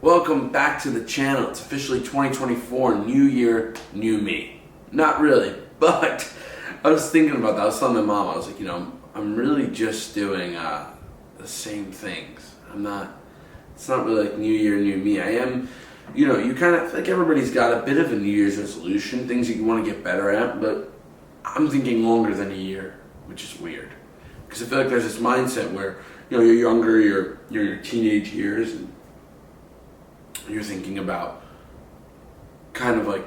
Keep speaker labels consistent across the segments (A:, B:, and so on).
A: Welcome back to the channel. It's officially 2024, new year, new me. Not really, but I was thinking about that. I was telling my mom, I was like, I'm really just doing the same things. It's not really like new year, new me. I am, you kind of, like everybody's got a bit of a New Year's resolution, things that you want to get better at, but I'm thinking longer than a year, which is weird. Because I feel like there's this mindset where, you're younger, you're in your teenage years, and you're thinking about kind of like,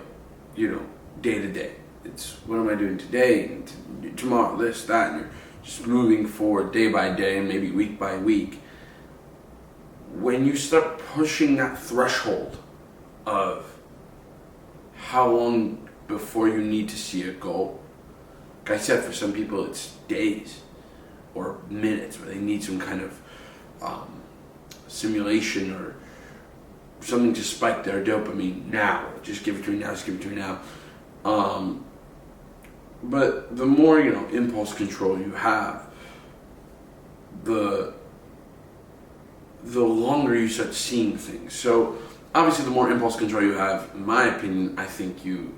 A: day to day. It's what am I doing today, and tomorrow, this, that, and you're just moving forward day by day and maybe week by week. When you start pushing that threshold of how long before you need to see a goal, like I said, for some people it's days or minutes where they need some kind of simulation or something to spike their dopamine now. Just give it to me now, but the more, impulse control you have, the longer you start seeing things. So obviously the more impulse control you have, in my opinion, I think the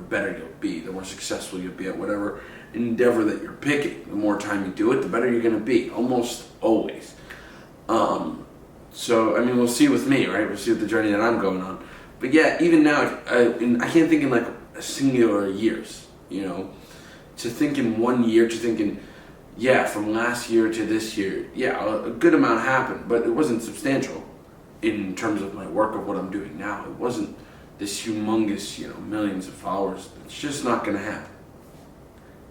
A: better you'll be, the more successful you'll be at whatever endeavor that you're picking. The more time you do it, the better you're going to be, almost always. So, we'll see with me, right? We'll see with the journey that I'm going on. But yeah, even now, I can't think in like singular years, to think in 1 year, to thinking, from last year to this year, a good amount happened, but it wasn't substantial in terms of my work of what I'm doing now. It wasn't this humongous, millions of followers. It's just not going to happen.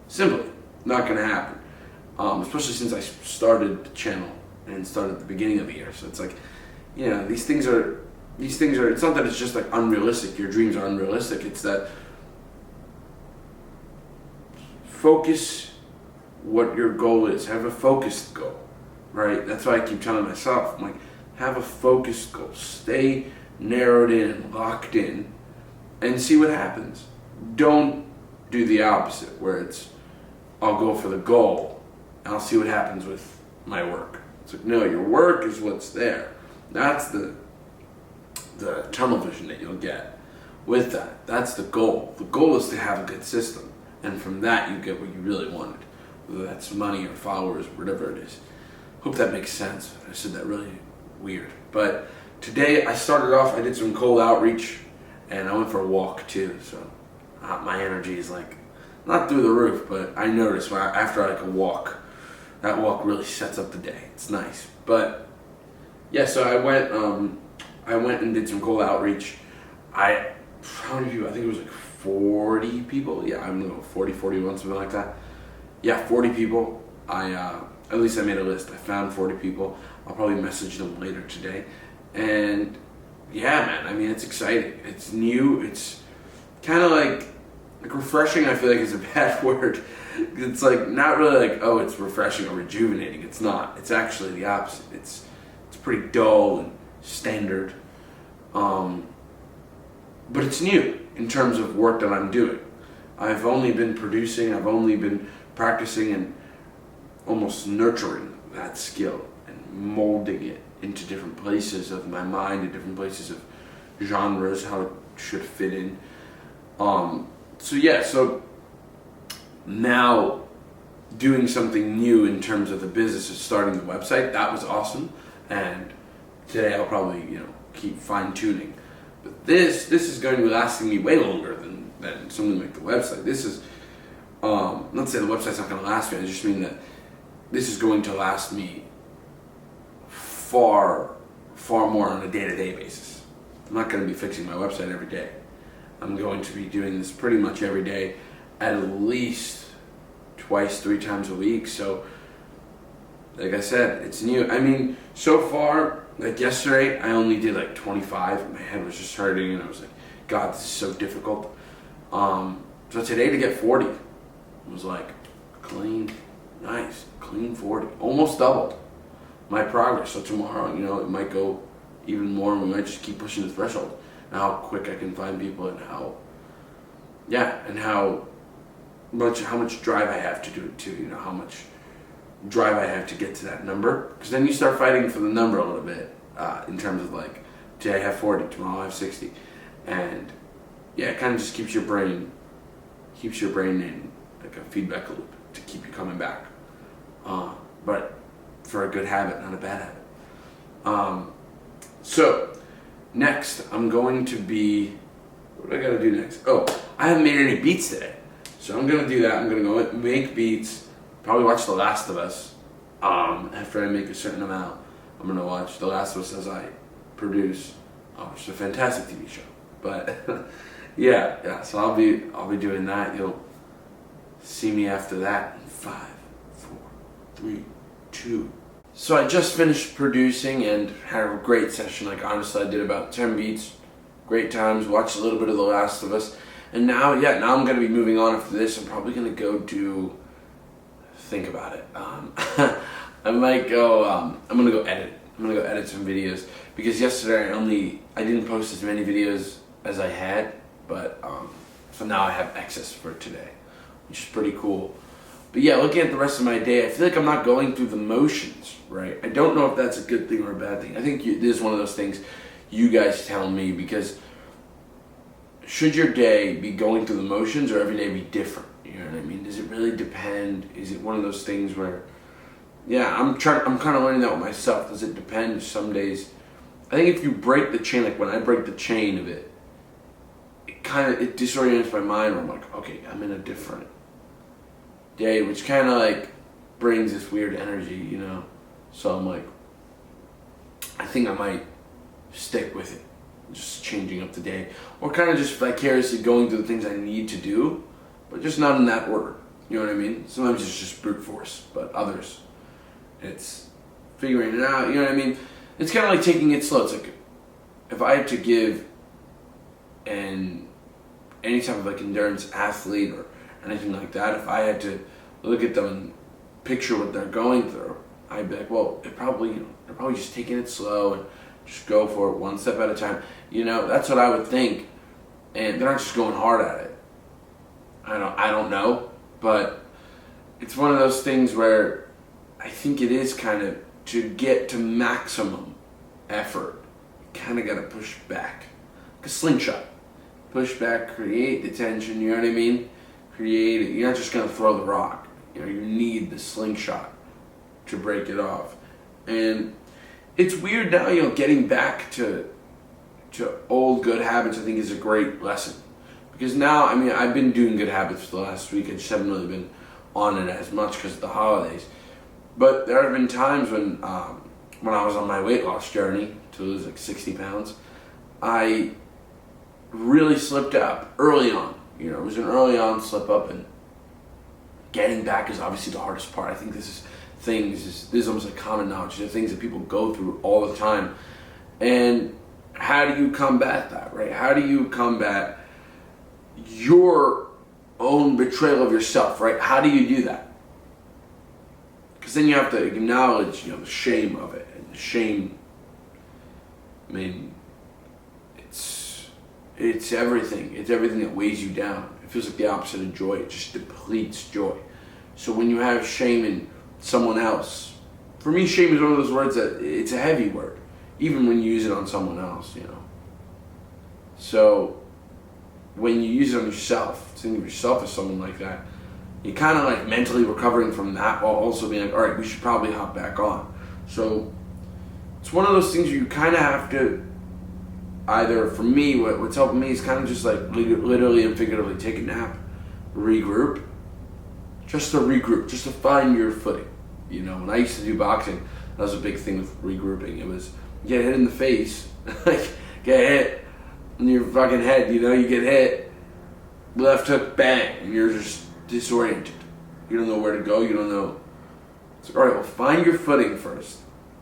A: Simply not going to happen. Especially since I started the channel and started at the beginning of the year. So it's like, these things are, it's not that it's just like unrealistic, your dreams are unrealistic, it's that focus what your goal is. Have a focused goal, right? That's why I keep telling myself, I'm like, have a focused goal. Stay narrowed in, locked in, and see what happens. Don't do the opposite, where it's, I'll go for the goal, and I'll see what happens with my work. It's like, no, your work is what's there. That's the tunnel vision that you'll get with that. That's the goal. The goal is to have a good system, and from that you get what you really wanted, whether that's money or followers or whatever it is. Hope that makes sense. I said that really weird. But today I started off, I did some cold outreach, and I went for a walk too, so my energy is like, not through the roof, but I noticed after a walk, that walk really sets up the day. It's nice. But yeah, so I went and did some cold outreach. How many people? I think it was like 40 people. Yeah, I don't know, 40, 41, something like that. Yeah, 40 people. At least I made a list. I found 40 people. I'll probably message them later today. And yeah, man, it's exciting. It's new. It's kind of like refreshing, I feel like is a bad word. It's like not really like, oh, it's refreshing or rejuvenating. It's not. It's actually the opposite. It's pretty dull and standard. But it's new in terms of work that I'm doing. I've only been producing, I've only been practicing and almost nurturing that skill and molding it into different places of my mind and different places of genres, how it should fit in. So now doing something new in terms of the business of starting the website, that was awesome. And today I'll probably, keep fine tuning. But this is going to be lasting me way longer than something like the website. This is, not to say the website's not going to last me, I just mean that this is going to last me far, far more on a day-to-day basis. I'm not going to be fixing my website every day. I'm going to be doing this pretty much every day, at least twice, 3 times a week. So, like I said, it's new. So far, like yesterday, I only did like 25. My head was just hurting, and I was like, God, this is so difficult. So today to get 40 was like clean, nice, clean 40. Almost doubled my progress. So tomorrow, it might go even more, and we might just keep pushing the threshold. And how quick I can find people, and how much drive I have to do it too. How much drive I have to get to that number. Because then you start fighting for the number a little bit in terms of like Today I have 40, tomorrow I have 60. And yeah, it kind of just keeps your brain in like a feedback loop to keep you coming back. But for a good habit, not a bad habit. So next I'm going to be, what do I gotta do next? Oh, I haven't made any beats today. So I'm gonna do that. I'm gonna go make beats, probably watch The Last of Us. After I make a certain amount, I'm gonna watch The Last of Us as I produce, which is a fantastic TV show. But yeah. So I'll be doing that. You'll see me after that in 5, 4, 3, 2. So I just finished producing and had a great session. Like honestly, I did about 10 beats, great times. Watched a little bit of The Last of Us, and now I'm gonna be moving on after this. I'm probably gonna go think about it. I might go. I'm gonna go edit. I'm gonna go edit some videos because yesterday I didn't post as many videos as I had, but so now I have excess for today, which is pretty cool. But yeah, looking at the rest of my day, I feel like I'm not going through the motions, right? I don't know if that's a good thing or a bad thing. I think this is one of those things you guys tell me, because should your day be going through the motions or every day be different? You know what I mean? Does it really depend? Is it one of those things where, yeah, I'm kind of learning that with myself. Does it depend? Some days, I think if you break the chain, like when I break the chain of it, it disorients my mind where I'm like, okay, I'm in a different day, which kind of like brings this weird energy, you know? So I'm like, I think I might stick with it, just changing up the day, or kind of just vicariously going through the things I need to do, but just not in that order. You know what I mean? Sometimes it's just brute force, but others, it's figuring it out. You know what I mean? It's kind of like taking it slow. It's like if I had to give any type of like endurance athlete or anything like that, if I had to look at them and picture what they're going through, I'd be like, well, they're probably just taking it slow and just go for it one step at a time. You know, that's what I would think. And they're not just going hard at it. I don't know, but it's one of those things where I think it is kind of, to get to maximum effort, you kind of got to push back. Like a slingshot. Push back, create the tension, you know what I mean? Create it. You're not just going to throw the rock. You know, you need the slingshot to break it off. And it's weird now, you know, getting back to old good habits, I think, is a great lesson. Because now, I mean, I've been doing good habits for the last week. I just haven't really been on it as much because of the holidays. But there have been times when I was on my weight loss journey to lose like 60 pounds, I really slipped up early on. You know, it was an early on slip up, and getting back is obviously the hardest part. I think this is almost like common knowledge. They're things that people go through all the time. And how do you combat that, right? How do you combat your own betrayal of yourself, right? How do you do that? Because then you have to acknowledge, you know, the shame of it. And the shame, I mean, it's everything. It's everything that weighs you down. It feels like the opposite of joy. It just depletes joy. So when you have shame in someone else, for me, shame is one of those words that it's a heavy word, even when you use it on someone else, you know. So when you use it on yourself, think of yourself as someone like that, you're kind of like mentally recovering from that while also being like, all right, we should probably hop back on. So it's one of those things where you kind of have to either, for me, what's helping me is kind of just like literally and figuratively take a nap, regroup, just to find your footing. You know, when I used to do boxing, that was a big thing with regrouping. It was get hit in the face, like get hit in your fucking head, you know, you get hit, left hook, bang, and you're just disoriented. You don't know where to go, you don't know. It's like, all right, well, find your footing first.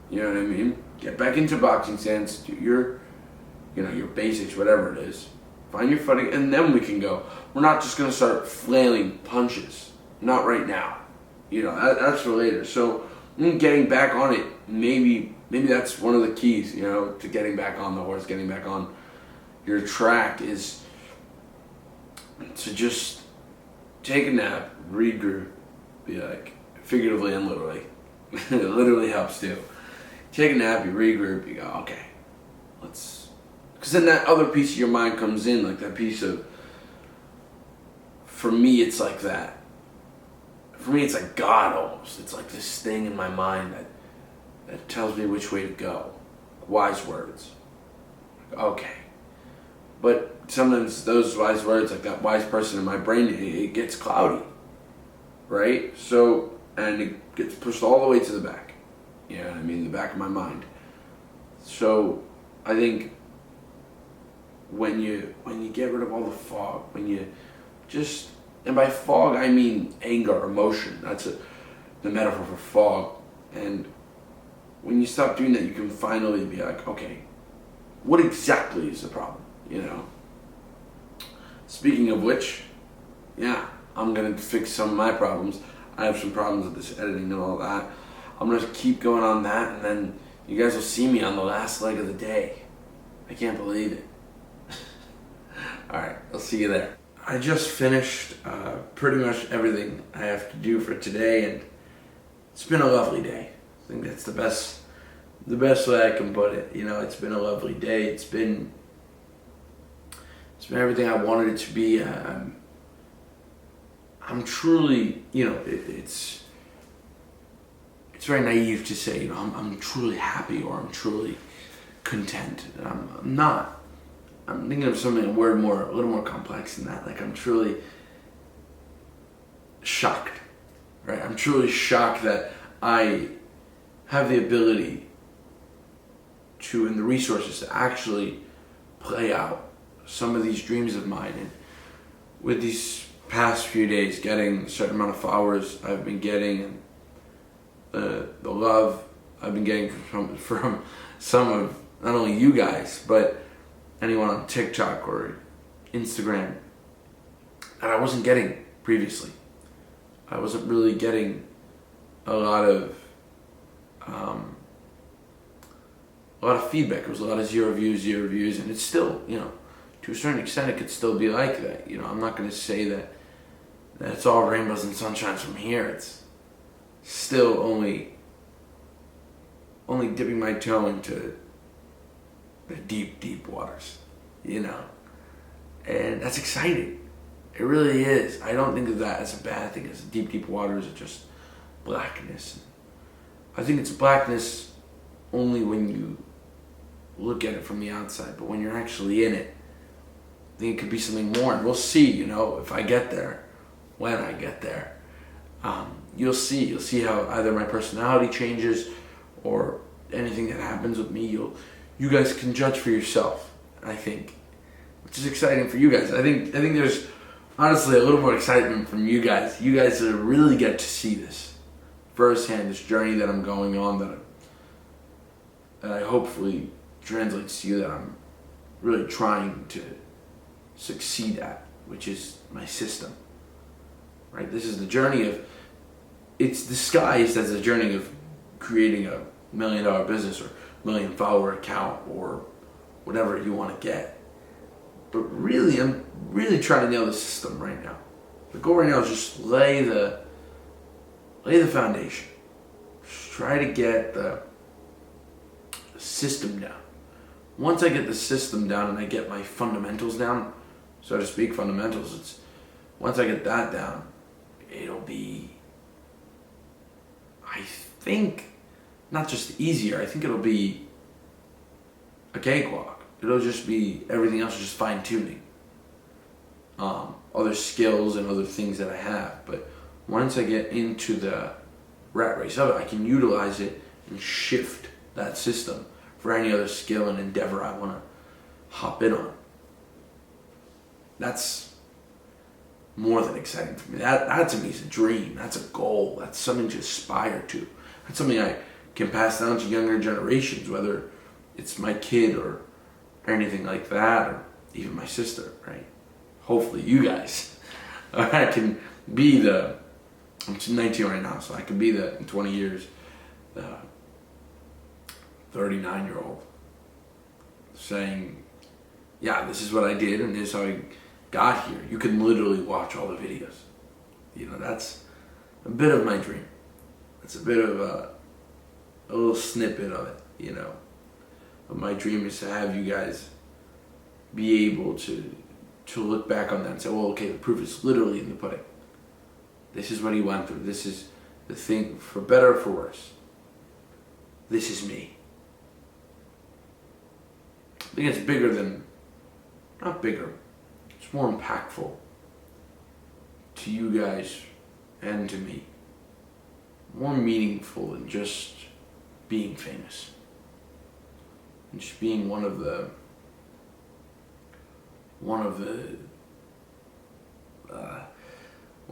A: You know what I mean? Get back into boxing stance, do your basics, whatever it is. Find your footing, and then we can go. We're not just going to start flailing punches. Not right now. You know, that's for later. So, getting back on it, maybe that's one of the keys, you know, to getting back on the horse, getting back on your track, is to just take a nap, regroup, be like, figuratively and literally. It literally helps too. Take a nap, you regroup, you go, okay, let's Because then that other piece of your mind comes in, like that piece of, for me, it's like that. For me, it's like God almost. It's like this thing in my mind that tells me which way to go. Wise words. Okay. But sometimes those wise words, like that wise person in my brain, it gets cloudy. Right? So, and it gets pushed all the way to the back. You know what I mean? The back of my mind. So, I think when you get rid of all the fog, when you just, and by fog I mean anger, emotion. That's the metaphor for fog. And when you stop doing that, you can finally be like, okay, what exactly is the problem? You know. Speaking of which, yeah, I'm gonna fix some of my problems. I have some problems with this editing and all that. I'm gonna keep going on that, and then you guys will see me on the last leg of the day. I can't believe it. Alright, I'll see you there. I just finished pretty much everything I have to do for today, and it's been a lovely day. I think that's the best way I can put it. You know, it's been a lovely day. It's been everything I wanted it to be. I'm truly, you know, it's very naive to say, you know, I'm truly happy or I'm truly content. I'm not. I'm thinking of something a little more complex than that. Like, I'm truly shocked, right? I'm truly shocked that I have the ability to, and the resources to actually play out some of these dreams of mine. And with these past few days, getting a certain amount of followers I've been getting, and the love I've been getting from some of not only you guys, but anyone on TikTok or Instagram that I wasn't getting previously. I wasn't really getting a lot of feedback. It was a lot of zero views, and it's still, you know, to a certain extent, it could still be like that. You know, I'm not going to say that it's all rainbows and sunshines from here. It's still only dipping my toe into the deep waters, you know, and that's exciting. It really is. I don't think of that as a bad thing. As deep waters are just blackness. I think it's blackness only when you look at it from the outside, but when you're actually in it, I think it could be something more. And we'll see, you know, if I get there, when I get there, you'll see how either my personality changes or anything that happens with me. You guys can judge for yourself, I think, which is exciting for you guys. I think there's honestly a little more excitement from you guys. You guys really get to see this firsthand, this journey that I'm going on, that I hopefully translates to you, that I'm really trying to succeed at, which is my system. Right? This is the journey of, it's disguised as the journey of creating a $1 million business or million follower account or whatever you want to get. But really, I'm really trying to nail the system right now. The goal right now is just lay the foundation. Just try to get the system down. Once I get the system down and I get my fundamentals down, so to speak, fundamentals, once I get that down, it'll be, I think, not just easier, I think it'll be a cakewalk. It'll just be, everything else is just fine tuning. Other skills and other things that I have. But once I get into the rat race of it, I can utilize it and shift that system for any other skill and endeavor I want to hop in on. That's more than exciting for me. That to me is a dream. That's a goal. That's something to aspire to. That's something I can pass down to younger generations, whether it's my kid or anything like that, or even my sister, right? Hopefully you guys. I can be I'm 19 right now, so I can be in 20 years, the 39-year-old saying, yeah, this is what I did and this is how I got here. You can literally watch all the videos. You know, that's a bit of my dream. It's a bit of a little snippet of it, you know. But my dream is to have you guys be able to look back on that and say, well, okay, the proof is literally in the pudding. This is what he went through. This is the thing, for better or for worse. This is me. I think it's bigger than, not bigger, it's more impactful to you guys and to me. More meaningful than just being famous. And just being one of the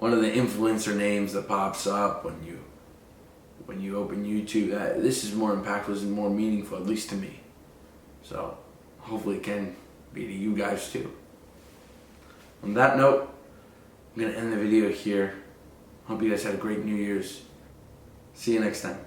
A: influencer names that pops up when you open YouTube. This is more impactful and more meaningful, at least to me. So hopefully it can be to you guys too. On that note, I'm going to end the video here. Hope you guys had a great New Year's. See you next time.